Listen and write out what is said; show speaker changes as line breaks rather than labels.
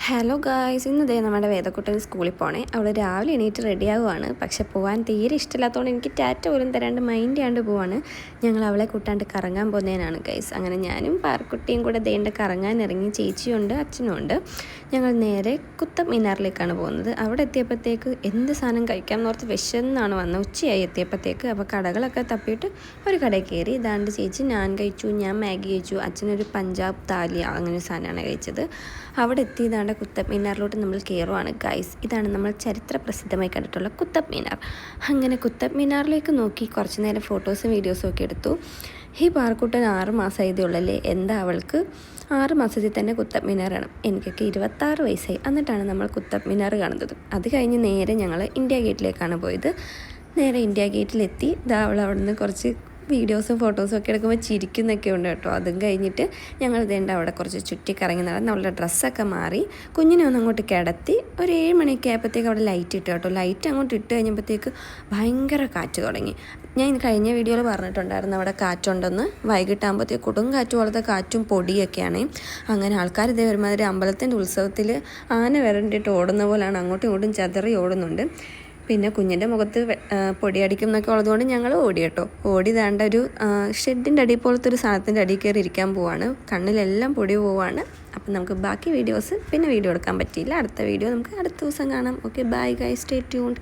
Hello guys, ഇന്നതേ നമ്മുടെ വേദക്കുട്ടൻ സ്കൂളിൽ പോണേ. അവൾ രാവിലെ എണീറ്റ് റെഡിയാവുകയാണ്. പക്ഷെ പോകാൻ തീരെ ഇഷ്ടമില്ലാത്തതുകൊണ്ട് എനിക്ക് ടാറ്റ പോലും തരാണ്ട് മൈൻഡ് ചെയ്യാണ്ട് പോവാണ്. ഞങ്ങൾ അവളെ കൂട്ടാണ്ട് കറങ്ങാൻ പോകുന്നതിനാണ് ഗൈസ്. അങ്ങനെ ഞാനും പാർക്കുട്ടിയും കൂടെ ദേണ്ട കറങ്ങാൻ ഇറങ്ങി. ചേച്ചിയുണ്ട്, അച്ഛനും ഉണ്ട്. ഞങ്ങൾ നേരെ കുത്തബ് മിനാറിലേക്കാണ് പോകുന്നത്. അവിടെ എത്തിയപ്പോഴത്തേക്ക് എന്ത് സാധനം കഴിക്കാമെന്ന് ഓർത്ത് വിശന്നാണ് വന്നത്. ഉച്ചയായി എത്തിയപ്പോഴത്തേക്ക്. അപ്പോൾ കടകളൊക്കെ തപ്പിയിട്ട് ഒരു കടയിൽ കയറി. ഇതാണ്ട് ചേച്ചി ഞാൻ കഴിച്ചു, ഞാൻ മാഗി കഴിച്ചു, അച്ഛനൊരു പഞ്ചാബ് താലി അങ്ങനെ ഒരു സാധനമാണ് കഴിച്ചത്. അവിടെ എത്തിയതാണ്ട് കുത്തബ് മിനാറിലോട്ട് നമ്മൾ കയറുവാണ് ഗൈസ്. ഇതാണ് നമ്മൾ ചരിത്ര പ്രസിദ്ധമായി കണ്ടിട്ടുള്ള കുത്തബ് മിനാർ. അങ്ങനെ കുത്തബ് മിനാറിലേക്ക് നോക്കി കുറച്ച് നേരം ഫോട്ടോസും വീഡിയോസും ഒക്കെ എടുത്തു. ഈ പാർക്കുട്ടൻ 6 മാസമായതേ ഉള്ളല്ലേ, എന്താ അവൾക്ക് 6 മാസത്തിൽ തന്നെ കുത്തബ് മിനാറാണ്. എനിക്കൊക്കെ 26 വയസ്സായി. എന്നിട്ടാണ് നമ്മൾ കുത്തബ് മിനാർ കാണുന്നത്. അത് കഴിഞ്ഞ് നേരെ ഞങ്ങൾ ഇന്ത്യ ഗേറ്റിലേക്കാണ് പോയത്. നേരെ ഇന്ത്യ ഗേറ്റിലെത്തി. അവൾ അവിടെ നിന്ന് കുറച്ച് വീഡിയോസും ഫോട്ടോസും ഒക്കെ എടുക്കുമ്പോൾ ചിരിക്കുന്നൊക്കെ ഉണ്ട് കേട്ടോ. അതും കഴിഞ്ഞിട്ട് ഞങ്ങൾ ഇതേണ്ട അവിടെ കുറച്ച് ചുറ്റിക്കറങ്ങി നടന്ന് അവളുടെ ഡ്രസ്സൊക്കെ മാറി കുഞ്ഞിനെ ഒന്ന് അങ്ങോട്ട് കിടത്തി. ഒരു 7 മണിയൊക്കെ ആയപ്പോഴത്തേക്ക് അവിടെ ലൈറ്റ് ഇട്ടു കേട്ടോ. ലൈറ്റ് അങ്ങോട്ട് ഇട്ട് കഴിഞ്ഞപ്പോഴത്തേക്ക് ഭയങ്കര കാറ്റ് തുടങ്ങി. ഞാൻ കഴിഞ്ഞ വീഡിയോയിൽ പറഞ്ഞിട്ടുണ്ടായിരുന്നു അവിടെ കാറ്റുണ്ടെന്ന്. വൈകിട്ടാകുമ്പോഴത്തേക്ക് കൊടും കാറ്റ് പോലത്തെ കാറ്റും പൊടിയൊക്കെയാണ്. അങ്ങനെ ആൾക്കാർ ഇതേ ഒരുമാതിരി അമ്പലത്തിൻ്റെ ഉത്സവത്തിൽ ആന വരണ്ടിട്ട് ഓടുന്ന പോലെയാണ് അങ്ങോട്ടും ഇങ്ങോട്ടും ചതറി ഓടുന്നുണ്ട്. പിന്നെ കുഞ്ഞിൻ്റെ മുഖത്ത് പൊടിയടിക്കും എന്നൊക്കെ ഉള്ളതുകൊണ്ട് ഞങ്ങൾ ഓടി കേട്ടോ. ഓടി താണ്ട ഒരു ഷെഡിൻ്റെ അടി പോലത്തെ ഒരു സാധനത്തിൻ്റെ അടിയിൽ കയറി ഇരിക്കാൻ പോവാണ്. കണ്ണിലെല്ലാം പൊടി പോവാണ്. അപ്പം നമുക്ക് ബാക്കി വീഡിയോസ് പിന്നെ വീഡിയോ എടുക്കാൻ പറ്റിയില്ല. അടുത്ത വീഡിയോ നമുക്ക് അടുത്ത ദിവസം കാണാം. Okay, bye guys, stay tuned.